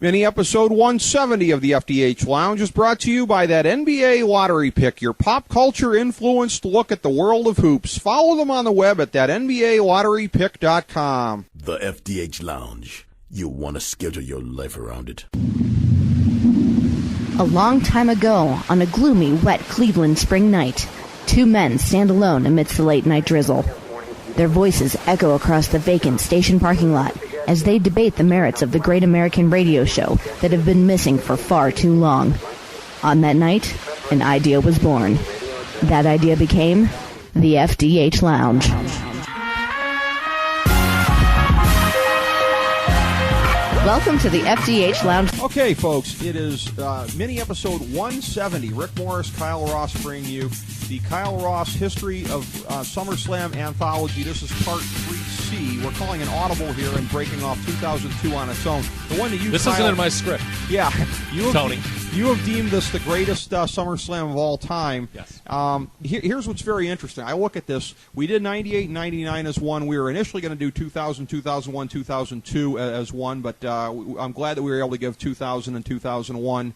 Mini episode 170 of the FDH Lounge is brought to you by that NBA lottery pick, your pop culture influenced look at the world of hoops. Follow them on the web at that NBALotteryPick.com. The FDH Lounge. You want to schedule your life around it. A long time ago, on a gloomy, wet Cleveland spring night, two men stand alone amidst the late-night drizzle. Their voices echo across the vacant station parking lot as they debate the merits of the great American radio show that have been missing for far too long. On that night, an idea was born. That idea became the FDH Lounge. Welcome to the FDH Lounge. Okay, folks, it is mini episode 170. Rick Morris, Kyle Ross bring you the Kyle Ross History of SummerSlam Anthology. This is part 3C. We're calling an audible here and breaking off 2002 on its own. The one that you, This Kyle, isn't in my script. Yeah. Tony. You have deemed this the greatest SummerSlam of all time. Yes. Here's what's very interesting. I look at this. We did 98 and 99 as one. We were initially going to do 2000, 2001, 2002 as one, but I'm glad that we were able to give 2000 and 2001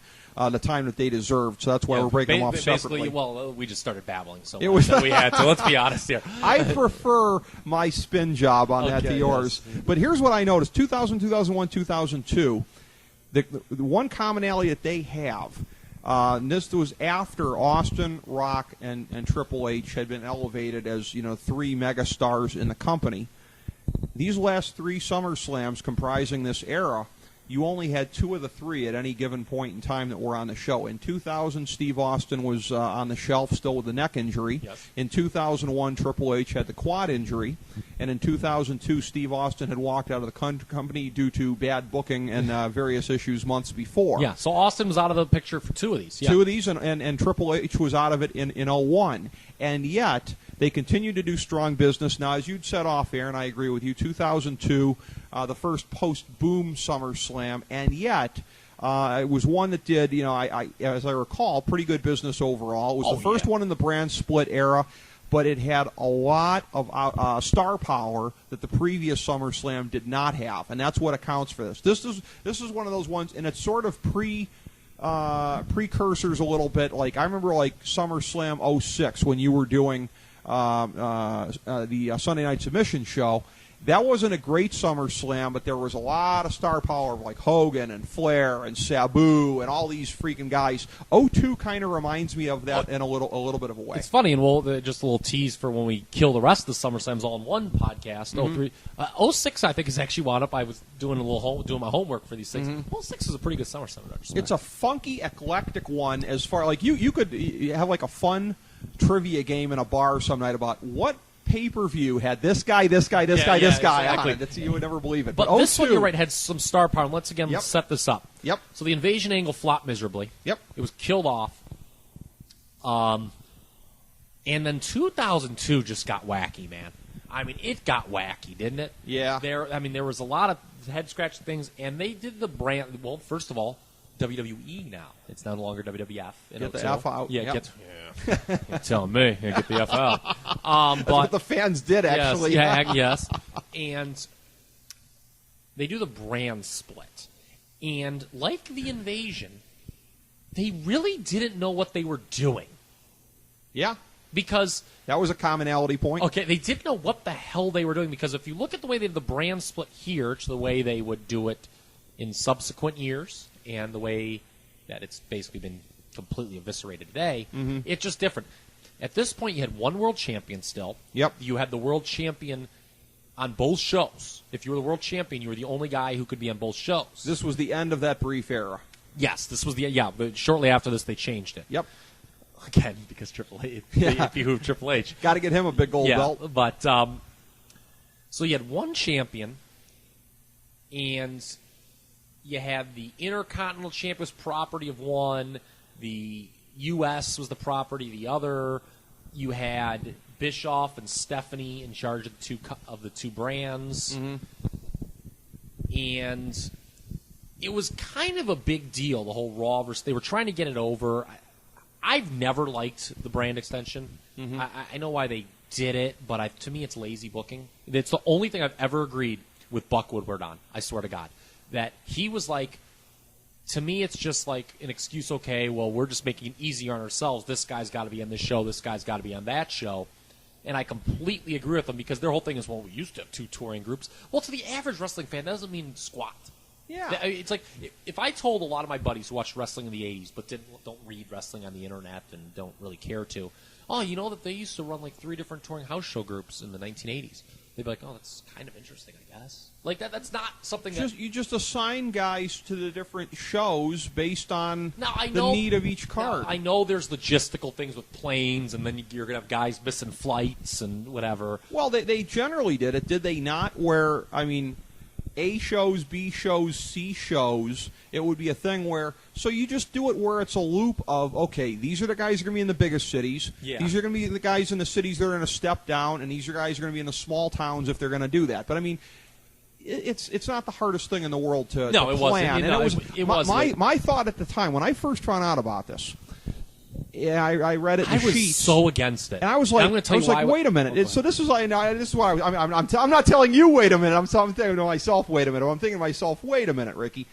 the time that they deserved. So that's why we're breaking them off separately. Well, we just started babbling so much that we had to. Let's be honest here. I prefer my spin job on that to yours. Yes. But here's what I noticed. 2000, 2001, 2002, the one commonality that they have, and this was after Austin, Rock, and Triple H had been elevated as, three megastars in the company. These last three SummerSlams comprising this era, you only had two of the three at any given point in time that were on the show. In 2000, Steve Austin was on the shelf still with the neck injury. Yes. In 2001, Triple H had the quad injury. And in 2002, Steve Austin had walked out of the company due to bad booking and various issues months before. Yeah, so Austin was out of the picture for two of these. Yeah. Two of these, and Triple H was out of it in 01. And yet, they continue to do strong business. Now, as you'd said off air, and I agree with you, 2002, the first post-boom SummerSlam, and yet it was one that did, as I recall, pretty good business overall. It was the first one in the brand split era, but it had a lot of star power that the previous SummerSlam did not have, and that's what accounts for this. This is one of those ones, and it's sort of precursors a little bit. Like I remember, like SummerSlam 06 when you were doing the Sunday Night Submission show. That wasn't a great SummerSlam, but there was a lot of star power of like Hogan and Flair and Sabu and all these freaking guys. 02 kind of reminds me of that in a little bit of a way. It's funny, and just a little tease for when we kill the rest of the SummerSlams all in one podcast. Mm-hmm. 06, I think, is actually wound up. I was doing doing my homework for these things. Mm-hmm. 06 is a pretty good SummerSlam. It's a funky, eclectic one. As far like you could have like a fun trivia game in a bar some night about what pay-per-view had this guy on it. You would never believe it. But this one, you're right, had some star power. And let's again set this up. Yep. So the invasion angle flopped miserably. Yep. It was killed off. And then 2002 just got wacky, man. I mean, it got wacky, didn't it? Yeah. There was a lot of head-scratching things, and they did the brand. Well, first of all, WWE now. It's no longer WWF. Get the F out. Yeah, you're telling me. Get the F out. That's what the fans did, actually. Yes. And they do the brand split. And like the invasion, they really didn't know what they were doing. Yeah. Because that was a commonality point. Okay, they didn't know what the hell they were doing, because if you look at the way they did the brand split here to the way they would do it in subsequent years, and the way that it's basically been completely eviscerated today, it's just different. At this point, you had one world champion still. Yep. You had the world champion on both shows. If you were the world champion, you were the only guy who could be on both shows. This was the end of that brief era. Yes, this was but shortly after this, they changed it. Yep. Again, because Triple H, if you move Triple H. Got to get him a big gold belt. But, so you had one champion, and you had the Intercontinental Champion was property of one, the U.S. was the property of the other. You had Bischoff and Stephanie in charge of the two brands. Mm-hmm. And it was kind of a big deal, the whole Raw versus. They were trying to get it over. I've never liked the brand extension. Mm-hmm. I know why they did it, but to me it's lazy booking. It's the only thing I've ever agreed with Buck Woodward on, I swear to God. That he was like, to me, it's just like an excuse. Okay, well, we're just making it easier on ourselves. This guy's got to be on this show. This guy's got to be on that show. And I completely agree with them because their whole thing is, well, we used to have 2 touring groups. Well, to the average wrestling fan, that doesn't mean squat. Yeah. It's like if I told a lot of my buddies who watched wrestling in the 80s but don't read wrestling on the internet and don't really care to, oh, you know that they used to run like 3 different touring house show groups in the 1980s. They'd be like, oh, that's kind of interesting, I guess. Like that's not something that... You just assign guys to the different shows based on the need of each card. I know there's logistical things with planes, and then you're going to have guys missing flights and whatever. Well, they generally did it, did they not? Where, I mean, A shows, B shows, C shows, it would be a thing where... So you just do it where it's a loop of, okay, these are the guys who are going to be in the biggest cities. Yeah. These are going to be the guys in the cities that are going to step down, and these are guys who are going to be in the small towns if they're going to do that. But, I mean... It's not the hardest thing in the world to plan. It wasn't. My thought at the time when I first found out about this, I read it. In I was sheets, so against it, and I was like, wait a minute. So this is why I'm not telling you. Wait a minute. I'm thinking to myself. Wait a minute. I'm thinking to myself. Wait a minute, Ricky.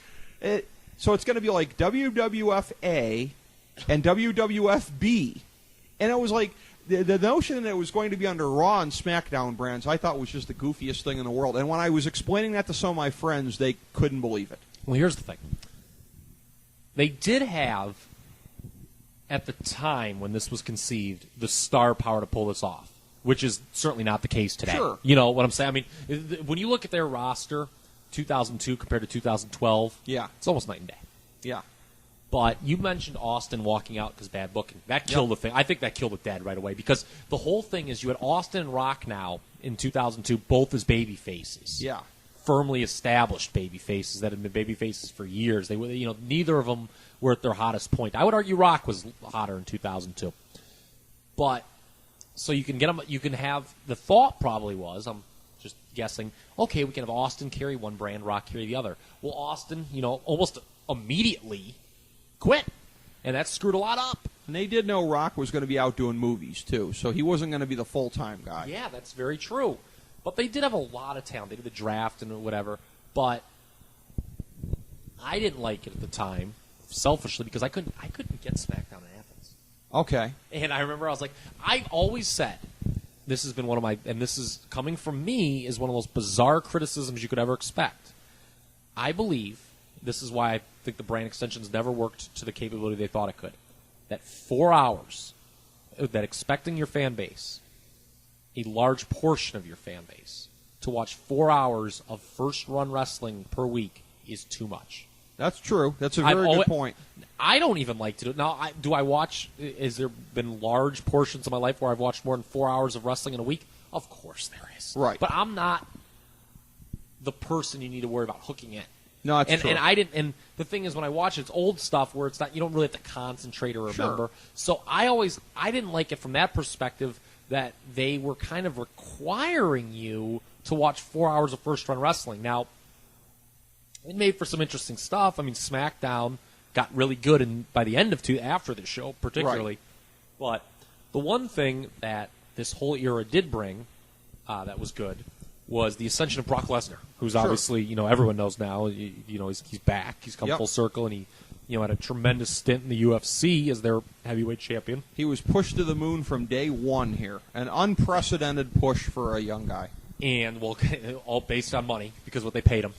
So it's going to be like WWF-A and WWF-B, and it was like. The notion that it was going to be under Raw and SmackDown brands, I thought was just the goofiest thing in the world. And when I was explaining that to some of my friends, they couldn't believe it. Well, here's the thing. They did have, at the time when this was conceived, the star power to pull this off, which is certainly not the case today. Sure. You know what I'm saying? I mean, when you look at their roster, 2002 compared to 2012, yeah, it's almost night and day. Yeah. But you mentioned Austin walking out because bad booking. That killed the thing. I think that killed it dead right away because the whole thing is you had Austin and Rock now in 2002, both as baby faces. Yeah. Firmly established baby faces that had been baby faces for years. They were, neither of them were at their hottest point. I would argue Rock was hotter in 2002. But so you can get them. You can have the thought probably was I'm just guessing. Okay, we can have Austin carry one brand, Rock carry the other. Well, Austin, almost immediately quit, and that screwed a lot up. And they did know Rock was going to be out doing movies, too, so he wasn't going to be the full-time guy. Yeah, that's very true. But they did have a lot of talent. They did the draft and whatever, but I didn't like it at the time, selfishly, because I couldn't get SmackDown in Athens. Okay. And I remember I was like, I always said, this has been one of my, and this is coming from me, is one of the most bizarre criticisms you could ever expect. I believe, this is why I think the brand extensions never worked to the capability they thought it could. That 4 hours, that expecting your fan base, a large portion of your fan base, to watch 4 hours of first-run wrestling per week is too much. That's true. That's a very good point. I don't even like to do it. Now, do I watch, has there been large portions of my life where I've watched more than 4 hours of wrestling in a week? Of course there is. Right. But I'm not the person you need to worry about hooking in. No, that's true. And I didn't. And the thing is, when I watch it, it's old stuff where it's not. You don't really have to concentrate or remember. Sure. So I didn't like it from that perspective that they were kind of requiring you to watch 4 hours of first run wrestling. Now, it made for some interesting stuff. I mean, SmackDown got really good by the end of after the show, particularly. Right. But the one thing that this whole era did bring that was good was the ascension of Brock Lesnar, who's obviously, everyone knows now, he's back. He's come full circle, and he, had a tremendous stint in the UFC as their heavyweight champion. He was pushed to the moon from day one here. An unprecedented push for a young guy. And, all based on money, because what they paid him.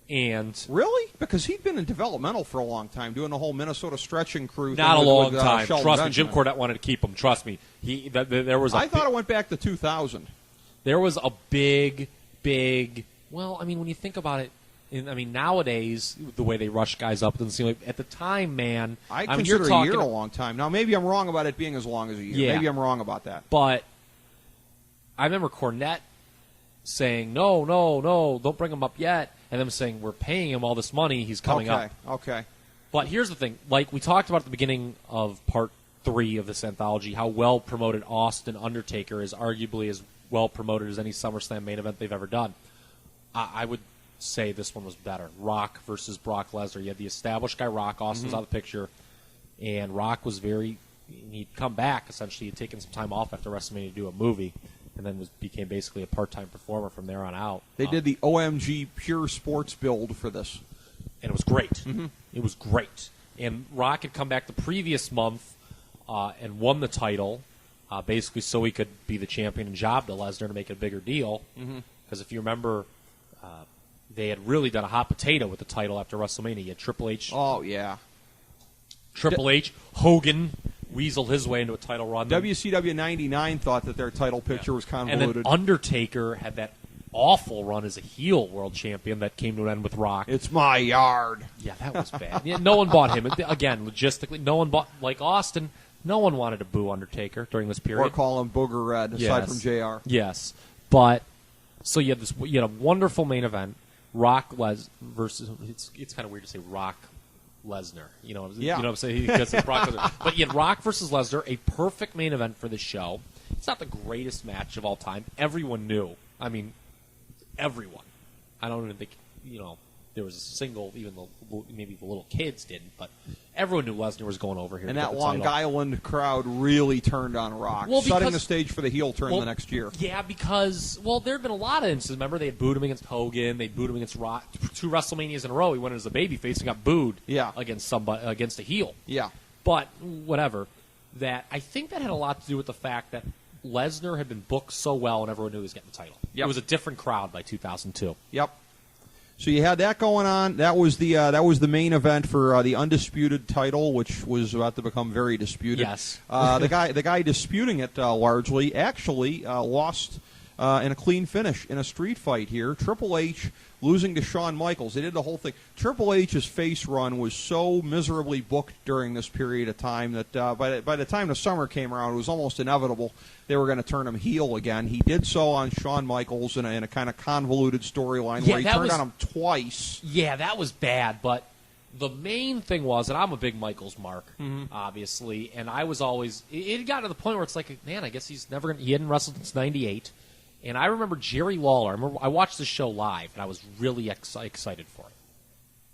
And really? Because he'd been in developmental for a long time, doing the whole Minnesota stretching crew. Not a long time. Trust me, Jim Cornette wanted to keep him. Trust me. I thought it went back to 2000. There was a big, well, I mean, when you think about it, nowadays, the way they rush guys up doesn't seem like, at the time, man. I consider a year a long time. Now, maybe I'm wrong about it being as long as a year. Yeah. Maybe I'm wrong about that. But I remember Cornette saying, no, don't bring him up yet. And them saying, we're paying him all this money, he's coming up. Okay. But here's the thing. Like we talked about at the beginning of part 3 of this anthology, how well-promoted Austin Undertaker is, arguably as well-promoted as any SummerSlam main event they've ever done. I would say this one was better. Rock versus Brock Lesnar. You had the established guy Rock. Austin's out of the picture. And Rock was he'd come back, essentially. He'd taken some time off after WrestleMania to do a movie, and then became basically a part-time performer from there on out. They did the OMG Pure Sports build for this. and it was great. Mm-hmm. It was great. And Rock had come back the previous month and won the title, basically so he could be the champion and job to Lesnar to make it a bigger deal. Because if you remember, they had really done a hot potato with the title after WrestleMania. You had Triple H. Oh, yeah. Triple H, Hogan weaseled his way into a title run. WCW 99 thought that their title picture was convoluted. And then Undertaker had that awful run as a heel world champion that came to an end with Rock. It's my yard. Yeah, that was bad. Yeah, no one bought him. Again, logistically, no one bought, like Austin, no one wanted to boo Undertaker during this period. Or call him Booger Red, aside from JR. Yes. But, so you had a wonderful main event, Rock versus, it's kind of weird to say Rock Lesnar. You know what I'm saying? Because it's Brock Lesnar. But you had Rock versus Lesnar, a perfect main event for the show. It's not the greatest match of all time. Everyone knew. I mean, everyone. I don't even think, there was a single, maybe the little kids didn't, but everyone knew Lesnar was going over here. And that Long Island crowd really turned on Rock, setting the stage for the heel turn the next year. Yeah, because, there had been a lot of instances. Remember, they had booed him against Hogan, they booed him against Rock. 2 WrestleManias in a row, he went as a babyface and got booed against a heel. Yeah. But, whatever. I think that had a lot to do with the fact that Lesnar had been booked so well and everyone knew he was getting the title. Yep. It was a different crowd by 2002. Yep. So you had that going on. That was the main event for the undisputed title, which was about to become very disputed. Yes. The guy disputing it largely actually lost in a clean finish in a street fight here. Triple H losing to Shawn Michaels. They did the whole thing. Triple H's face run was so miserably booked during this period of time that by the time the summer came around, it was almost inevitable they were going to turn him heel again. He did so on Shawn Michaels in a kind of convoluted storyline where he turned on him twice. Yeah, that was bad, but the main thing was, and I'm a big Michaels mark, obviously, and I was always, it got to the point where it's like, man, I guess he hadn't wrestled since 98. And I remember Jerry Lawler. I watched the show live, and I was really excited for it.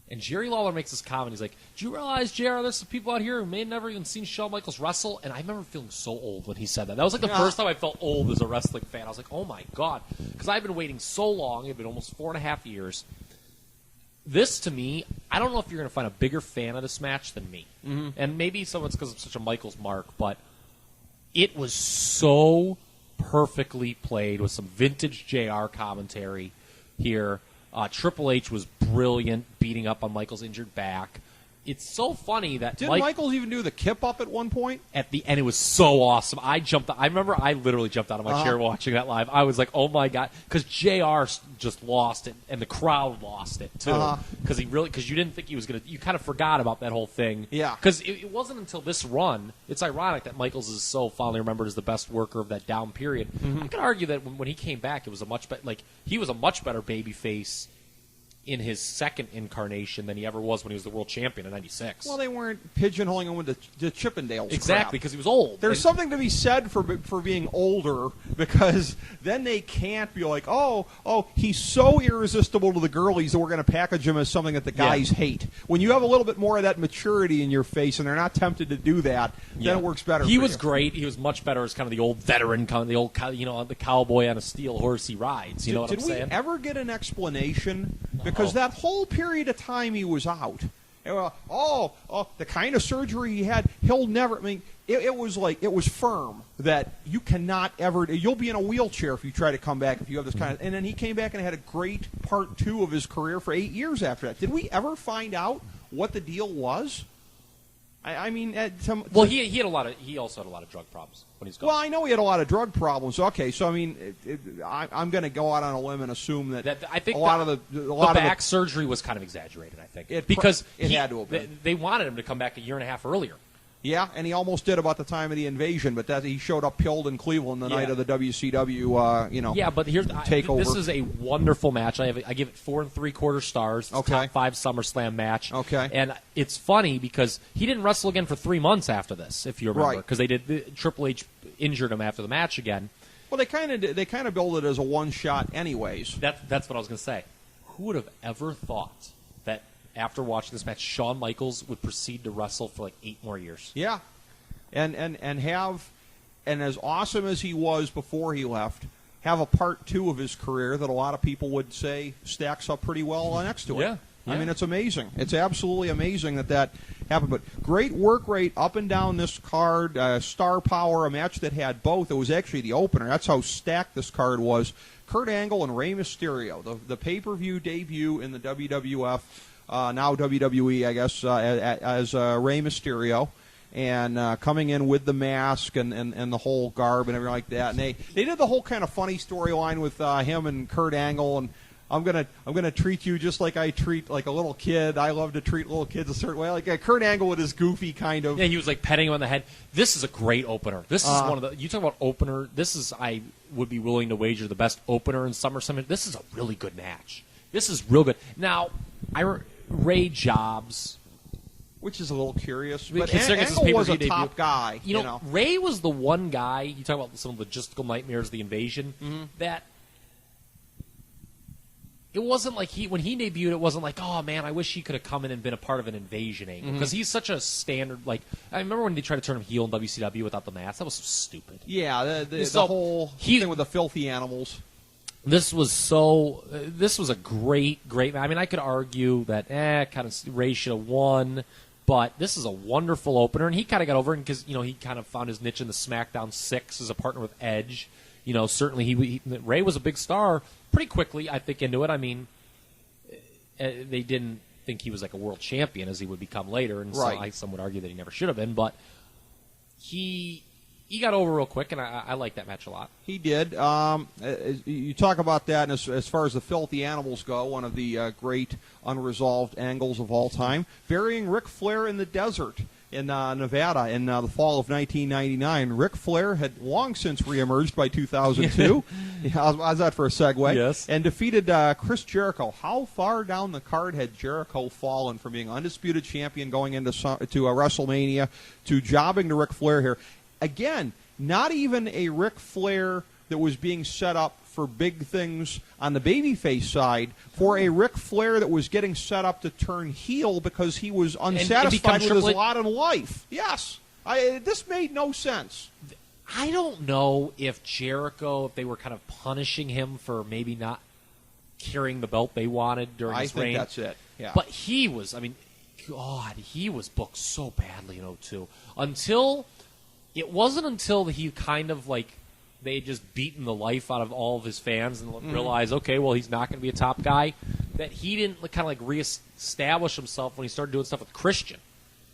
And Jerry Lawler makes this comment. He's like, "Do you realize, JR, there's some people out here who may have never even seen Shawn Michaels wrestle?" And I remember feeling so old when he said that. That was like the first time I felt old as a wrestling fan. I was like, oh, my God. Because I've been waiting so long. It had been almost 4.5 years. This, to me, I don't know if you're going to find a bigger fan of this match than me. Mm-hmm. And maybe some of it's because I'm such a Michaels mark, but it was so perfectly played with some vintage JR commentary here. Triple H was brilliant, beating up on Michaels' injured back. It's so funny that did Michaels even do the kip up at one point? At the end, it was so awesome. I remember I literally jumped out of my chair watching that live. I was like, oh my God, because JR just lost it, and the crowd lost it too. Because you didn't think he was gonna. You kind of forgot about that whole thing. Yeah. Because it wasn't until this run. It's ironic that Michaels is so fondly remembered as the best worker of that down period. Mm-hmm. I could argue that when he came back, it was he was a much better babyface in his second incarnation than he ever was when he was the world champion in '96. Well, they weren't pigeonholing him with the Chippendales. Exactly, because he was old. There's something to be said for being older, because then they can't be like, oh, he's so irresistible to the girlies that we're going to package him as something that the guys hate. When you have a little bit more of that maturity in your face and they're not tempted to do that, then it works better. He was great. He was much better as kind of the old veteran, kind of the old, the cowboy on a steel horse he rides. You know what I'm saying? Did we ever get an explanation? Because that whole period of time he was out, the kind of surgery he had, he'll never. I mean, it was firm that you cannot ever. You'll be in a wheelchair if you try to come back if you have this kind of. And then he came back and had a great part 2 of his career for 8 years after that. Did we ever find out what the deal was? I mean, he had a lot of. He also had a lot of drug problems when he's gone. Well, I know he had a lot of drug problems. Okay, so I mean, I'm going to go out on a limb and assume that I think a lot of the back surgery was kind of exaggerated. I think because it had to have been. They wanted him to come back a year and a half earlier. Yeah, and he almost did about the time of the invasion, but he showed up pilled in Cleveland the night of the WCW, Yeah, but here's takeover. This is a wonderful match. I give it 4 3/4 stars. It's top 5 SummerSlam match. Okay. And it's funny because he didn't wrestle again for 3 months after this, if you remember, because Triple H injured him after the match again. Well, they kind of build it as a one shot, anyways. That's what I was going to say. Who would have ever thought that after watching this match, Shawn Michaels would proceed to wrestle for like 8 more years? Yeah, and as awesome as he was before he left, have a part 2 of his career that a lot of people would say stacks up pretty well next to it. Yeah. I Yeah. mean, it's amazing. It's absolutely amazing that happened. But great work rate up and down this card. Star power, a match that had both. It was actually the opener. That's how stacked this card was. Kurt Angle and Rey Mysterio, the pay-per-view debut in the WWF, now WWE, I guess, as Rey Mysterio. And coming in with the mask and the whole garb and everything like that, and they did the whole kind of funny storyline with him and Kurt Angle, and I'm gonna treat you just like I treat like a little kid. I love to treat little kids a certain way. Like Kurt Angle with his goofy kind of. Yeah, he was like petting him on the head. This is a great opener. This is one of the. You talk about opener. This is, I would be willing to wager, the best opener in SummerSlam. This is a really good match. This is real good. Now, Ray Jobs. Which is a little curious, but Considering it's his Angle was a pay-per-view top debut. guy. You know, Ray was the one guy, you talk about some logistical nightmares of the invasion, that it wasn't like when he debuted, it wasn't like, oh man, I wish he could have come in and been a part of an invasion angle. Because he's such a standard, like, I remember when they tried to turn him heel in WCW without the mask. That was so stupid. Yeah, the whole thing with the filthy animals. This was a great match. I mean, I could argue that, kind of Ray should have won. But this is a wonderful opener, and he kind of got over it because, he kind of found his niche in the SmackDown 6 as a partner with Edge. Certainly Ray was a big star pretty quickly, I think, into it. I mean, they didn't think he was like a world champion as he would become later, and some would argue that he never should have been. But he got over real quick, and I like that match a lot. He did. You talk about that, and as far as the filthy animals go, one of the great unresolved angles of all time, burying Ric Flair in the desert in Nevada in the fall of 1999. Ric Flair had long since reemerged by 2002. How's that for a segue? Yes. And defeated Chris Jericho. How far down the card had Jericho fallen from being undisputed champion going into WrestleMania to jobbing to Ric Flair here? Again, not even a Ric Flair that was being set up for big things on the babyface side, for a Ric Flair that was getting set up to turn heel because he was unsatisfied with his lot in life. Yes. This made no sense. I don't know if Jericho, if they were kind of punishing him for maybe not carrying the belt they wanted during his reign. I think that's it. Yeah. But he was, I mean, God, he was booked so badly in 2002. It wasn't until he kind of like they had just beaten the life out of all of his fans and realized, okay, well, he's not going to be a top guy, that he didn't kind of like reestablish himself when he started doing stuff with Christian.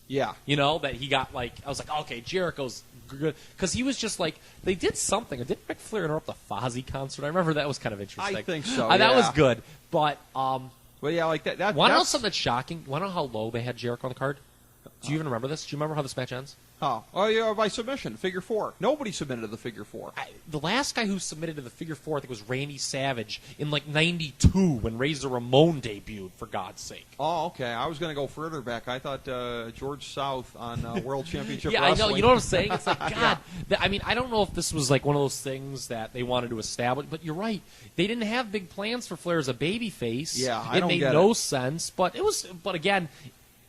Yeah. That he got like, I was like, okay, Jericho's good. Because he was just like, they did something. Didn't Ric Flair interrupt the Fozzy concert? I remember that was kind of interesting. I think so, That was good. But, well, yeah, like that. Want to know something that's shocking? Want to know how low they had Jericho on the card? Do you even remember this? Do you remember how this match ends? Oh, yeah, by submission, figure four. Nobody submitted to the figure four. The last guy who submitted to the figure four, I think, was Randy Savage in like '92 when Razor Ramon debuted. For God's sake. Oh, okay. I was going to go further back. I thought George South on World Championship Yeah, Wrestling. I know. You know what I'm saying? It's like God. I mean, I don't know if this was like one of those things that they wanted to establish, but you're right. They didn't have big plans for Flair as a babyface. Yeah, it made no sense. But it was. But again,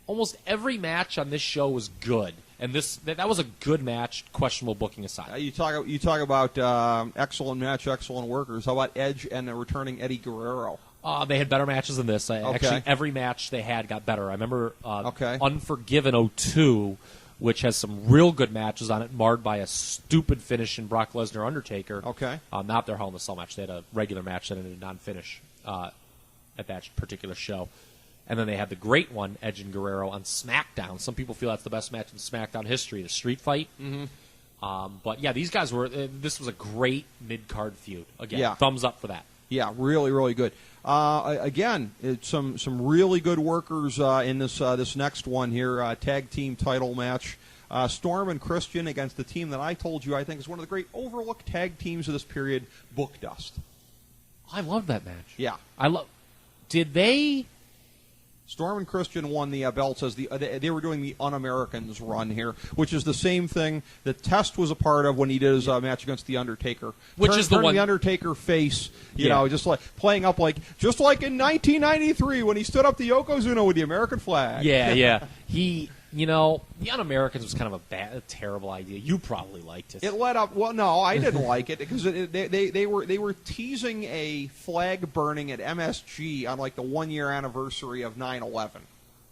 almost every match on this show was good. And that was a good match, questionable booking aside. You talk about excellent match, excellent workers. How about Edge and the returning Eddie Guerrero? They had better matches than this. Actually, every match they had got better. I remember Unforgiven 02, which has some real good matches on it, marred by a stupid finish in Brock Lesnar Undertaker. Okay. Not their Hell in a Cell match. They had a regular match that ended in non-finish at that particular show. And then they had the great one, Edge and Guerrero, on SmackDown. Some people feel that's the best match in SmackDown history, the street fight. Mm-hmm. But, yeah, these guys were this was a great mid-card feud. Again, thumbs up for that. Yeah, really, really good. Again, it's some really good workers in this next one here, tag team title match. Storm and Christian against the team that I told you I think is one of the great overlooked tag teams of this period, Book Dust. I love that match. Yeah. Did they... Storm and Christian won the belts as they were doing the Un-Americans run here, which is the same thing that Test was a part of when he did his match against the Undertaker. Which is the one the Undertaker face, you know, just like playing up just like in 1993 when he stood up to Yokozuna with the American flag. Yeah, yeah. the Un-Americans was kind of a terrible idea. You probably liked it. It led up. Well, no, I didn't like it because they were teasing a flag burning at MSG on like the 1-year anniversary of 9/11.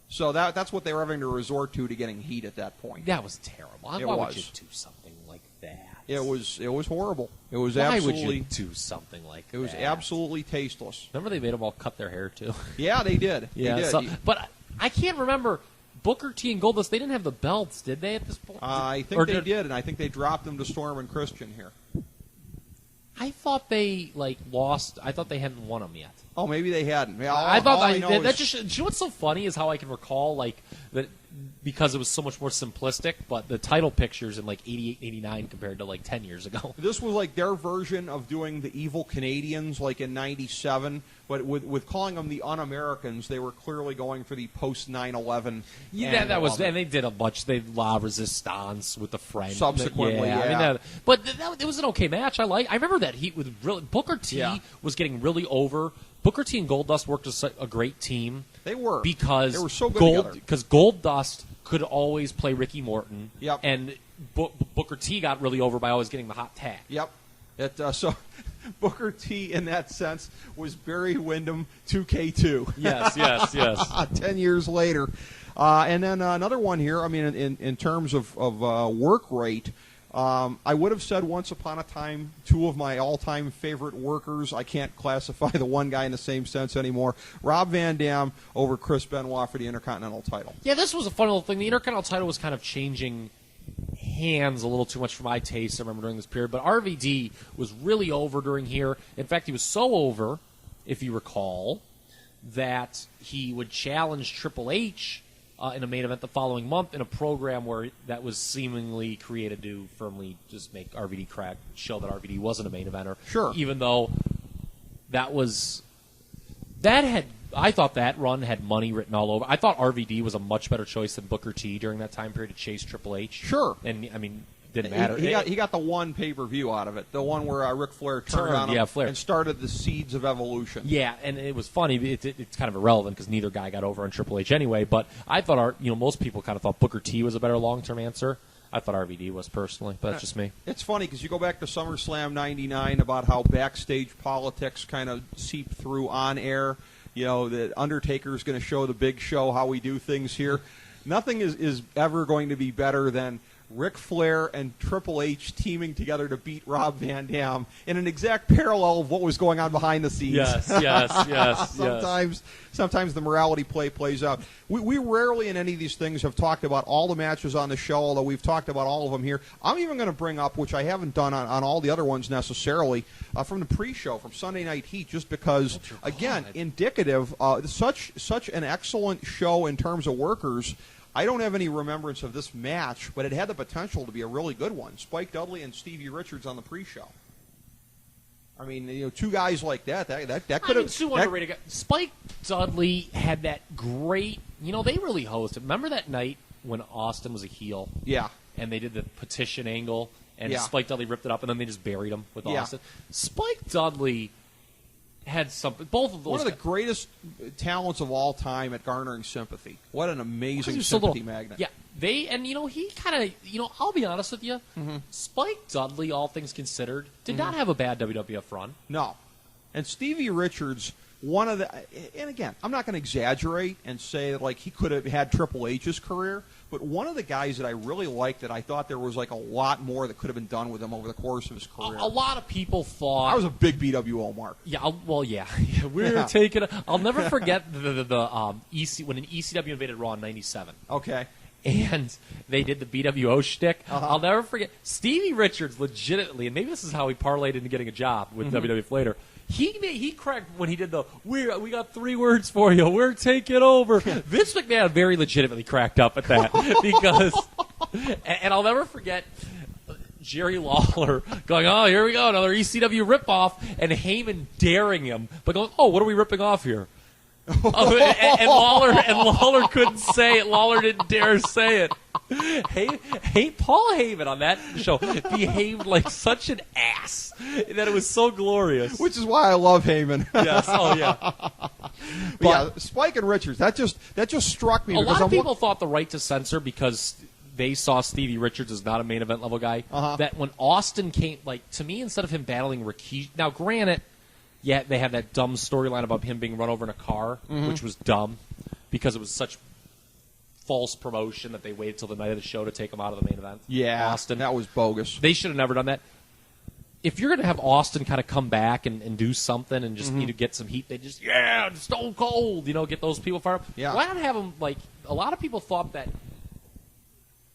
So that's what they were having to resort to getting heat at that point. That was terrible. Why would you do something like that? It was horrible. It was Why absolutely. would you do something like that? It was absolutely tasteless. Remember they made them all cut their hair too. Yeah, they did. Yeah, they did. so, but I can't remember. Booker T and Goldust, they didn't have the belts, did they, at this point? I think they did, and I think they dropped them to Storm and Christian here. I thought they lost. I thought they hadn't won them yet. Oh, maybe they hadn't. I thought that just. You know what's so funny is how I can recall that because it was so much more simplistic, but the title pictures in 88, 89 compared to 10 years ago. This was like their version of doing the evil Canadians in '97, but with calling them the Un-Americans, they were clearly going for the post 9/11. Yeah, that was, and they did a bunch. They La Resistance with the French subsequently. Yeah. It was an okay match. I remember that heat with Booker T was getting really over. Booker T and Goldust worked as a great team. They were because they were so good together. Because Goldust could always play Ricky Morton. Yep. And Booker T got really over by always getting the hot tag. Yep. So Booker T, in that sense, was Barry Windham 2K2. Yes. 10 years later. And then another one here, I mean, in terms of work rate, I would have said once upon a time, two of my all-time favorite workers. I can't classify the one guy in the same sense anymore. Rob Van Dam over Chris Benoit for the Intercontinental title. Yeah, this was a fun little thing. The Intercontinental title was kind of changing hands a little too much for my taste, I remember, during this period. But RVD was really over during here. In fact, he was so over, if you recall, that he would challenge Triple H in a main event the following month in a program that was seemingly created to firmly just make RVD crack, show that RVD wasn't a main eventer. Sure. Even though I thought that run had money written all over. I thought RVD was a much better choice than Booker T during that time period to chase Triple H. Sure. And, I mean, didn't matter. He got the one pay-per-view out of it, the one where Ric Flair turned on him and started the seeds of evolution. Yeah, and it was funny. It's kind of irrelevant because neither guy got over on Triple H anyway. But I thought most people kind of thought Booker T was a better long-term answer. I thought RVD was personally, but that's just me. It's funny because you go back to SummerSlam '99 about how backstage politics kind of seep through on air. The Undertaker's going to show the Big Show how we do things here. Nothing is ever going to be better than Ric Flair and Triple H teaming together to beat Rob Van Dam in an exact parallel of what was going on behind the scenes. Yes. Sometimes the morality play plays out. We rarely in any of these things have talked about all the matches on the show, although we've talked about all of them here. I'm even going to bring up, which I haven't done on all the other ones necessarily, from the pre-show, from Sunday Night Heat, just because, again, indicative, such an excellent show in terms of workers. I don't have any remembrance of this match, but it had the potential to be a really good one. Spike Dudley and Stevie Richards on the pre-show. I mean, two guys like that could have. Two underrated guys. Spike Dudley had that great. They really hosted. Remember that night when Austin was a heel? Yeah. And they did the petition angle, and Yeah. Spike Dudley ripped it up, and then they just buried him with Austin. Spike Dudley had something. Both of those. One of the greatest talents of all time at garnering sympathy. What an amazing sympathy magnet. Yeah, he kind of, I'll be honest with you. Mm-hmm. Spike Dudley, all things considered, did not have a bad WWF run. No. And Stevie Richards, and again, I'm not going to exaggerate and say that he could have had Triple H's career, but one of the guys that I really liked that I thought there was a lot more that could have been done with him over the course of his career. A lot of people thought I was a big BWO mark. Yeah, we're taking. I'll never forget the EC when an ECW invaded Raw in '97. Okay. And they did the BWO shtick. I'll never forget Stevie Richards legitimately, and maybe this is how he parlayed into getting a job with WWF later. He cracked when he did we got 3 words for you. We're taking over. Vince McMahon very legitimately cracked up at that because, and I'll never forget Jerry Lawler going, "Oh, here we go, another ECW ripoff," and Heyman daring him, but going, "Oh, what are we ripping off here?" And Lawler couldn't say it. Lawler didn't dare say it. Paul Heyman on that show behaved like such an ass that it was so glorious. Which is why I love Heyman. Yes. Oh yeah. Yeah, Spike and Richards. That just struck me. A lot of people thought the right to censor because they saw Stevie Richards as not a main event level guy. That when Austin came, like, to me, instead of him battling Rikishi, now granted, yeah, they had that dumb storyline about him being run over in a car, which was dumb because it was such false promotion that they waited till the night of the show to take him out of the main event. Yeah, Austin. That was bogus. They should have never done that. If you're going to have Austin kind of come back and do something and just need to get some heat, they just, Stone Cold, get those people fired up. Yeah. Why not have him, like, a lot of people thought that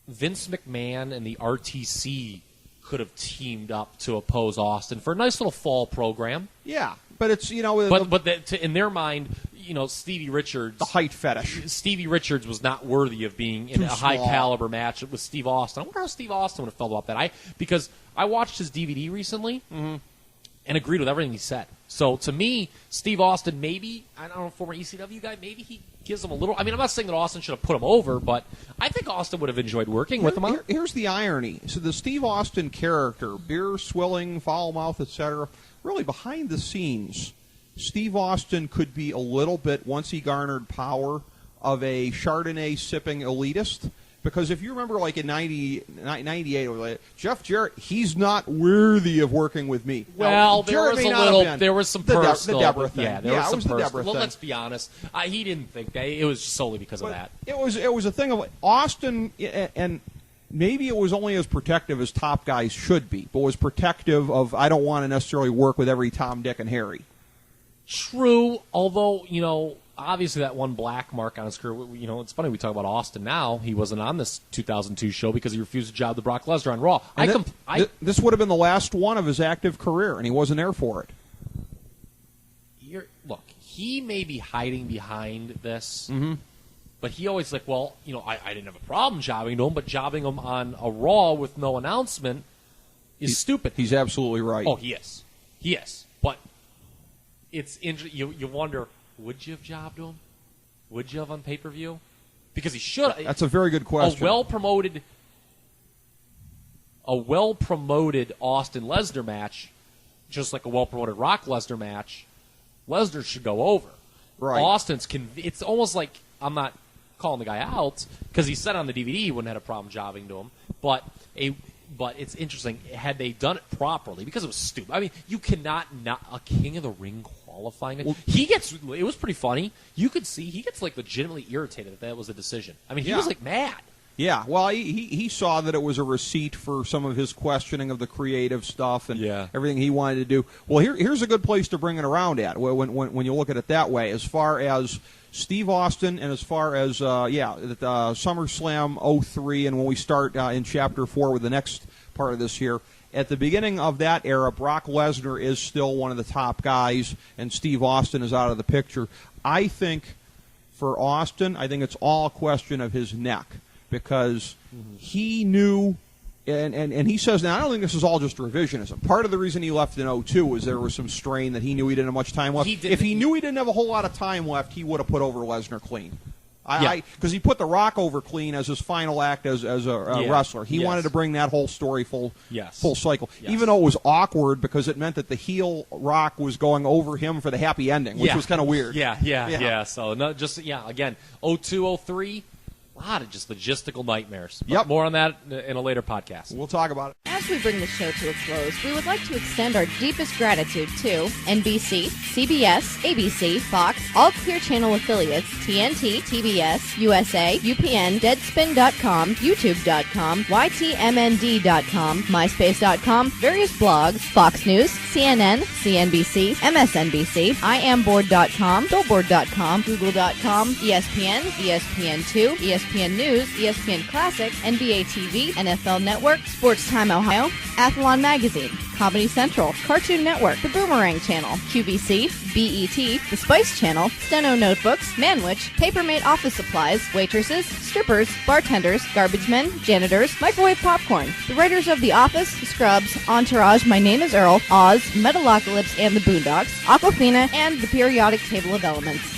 Vince McMahon and the RTC could have teamed up to oppose Austin for a nice little fall program. Yeah, but it's, in their mind, Stevie Richards, the height fetish. Stevie Richards was not worthy of being in a high caliber match with Steve Austin. I wonder how Steve Austin would have felt about that. Because I watched his DVD recently and agreed with everything he said. So to me, Steve Austin, maybe, I don't know, former ECW guy, maybe he gives him a little. I mean, I'm not saying that Austin should have put him over, but I think Austin would have enjoyed working with him. Here's the irony. So the Steve Austin character, beer swilling, foul mouth, etc., really behind the scenes, Steve Austin could be a little bit, once he garnered power, of a Chardonnay-sipping elitist. Because if you remember, like in 98, Jeff Jarrett, he's not worthy of working with me. Well, there was some personal. The Deborah thing. Yeah, there was some the personal. Deborah Well, thing. let's be honest. He didn't think that. It was solely because of that. It was a thing of Austin, and maybe it was only as protective as top guys should be, but was protective of, I don't want to necessarily work with every Tom, Dick, and Harry. True, although, obviously that one black mark on his career, it's funny we talk about Austin now. He wasn't on this 2002 show because he refused a job to Brock Lesnar on Raw. This would have been the last one of his active career, and he wasn't there for it. Look, he may be hiding behind this, but he always I didn't have a problem jobbing to him, but jobbing him on a Raw with no announcement is stupid. He's absolutely right. Oh, he is. But it's you wonder, would you have jobbed him? Would you have on pay-per-view? Because he should. That's a very good question. A well-promoted Austin Lesnar match, just like a well-promoted Rock Lesnar match, Lesnar should go over. Right. Austin's it's almost like, I'm not calling the guy out, because he said on the DVD he wouldn't have had a problem jobbing to him, but it's interesting, had they done it properly, because it was stupid. I mean, you cannot not a King of the Ring qualifying. Well, it was pretty funny. You could see he gets legitimately irritated that was a decision. I mean, he was mad. Yeah, well, he saw that it was a receipt for some of his questioning of the creative stuff and everything he wanted to do. Well, here's a good place to bring it around at when you look at it that way, as far as Steve Austin and as far as SummerSlam 03, and when we start in Chapter 4 with the next part of this here. At the beginning of that era, Brock Lesnar is still one of the top guys, and Steve Austin is out of the picture. I think for Austin, I think it's all a question of his neck, because he knew, and he says, now I don't think this is all just revisionism. Part of the reason he left in 02 was there was some strain that he knew he didn't have much time left. If he knew he didn't have a whole lot of time left, he would have put over Lesnar clean. Because he put The Rock over clean as his final act as a wrestler. He wanted to bring that whole story full cycle. Yes. Even though it was awkward because it meant that the heel Rock was going over him for the happy ending, which was kind of weird. Yeah. So, again, 02, 03, a lot of just logistical nightmares. Yep. More on that in a later podcast. We'll talk about it. As we bring the show to a close, we would like to extend our deepest gratitude to NBC, CBS, ABC, Fox, all Clear Channel affiliates, TNT, TBS, USA, UPN, Deadspin.com, YouTube.com, YTMND.com, MySpace.com, various blogs, Fox News, CNN, CNBC, MSNBC, IamBoard.com, Billboard.com, Google.com, ESPN, ESPN2, ESPN News, ESPN Classic, NBA TV, NFL Network, Sports Time Ohio, Athlon Magazine, Comedy Central, Cartoon Network, The Boomerang Channel, QVC, BET, The Spice Channel, Steno Notebooks, Manwich, Papermate Office Supplies, waitresses, strippers, bartenders, garbage men, janitors, microwave popcorn, the writers of The Office, Scrubs, Entourage, My Name is Earl, Oz, Metalocalypse and the Boondocks, Aquafina, and The Periodic Table of Elements.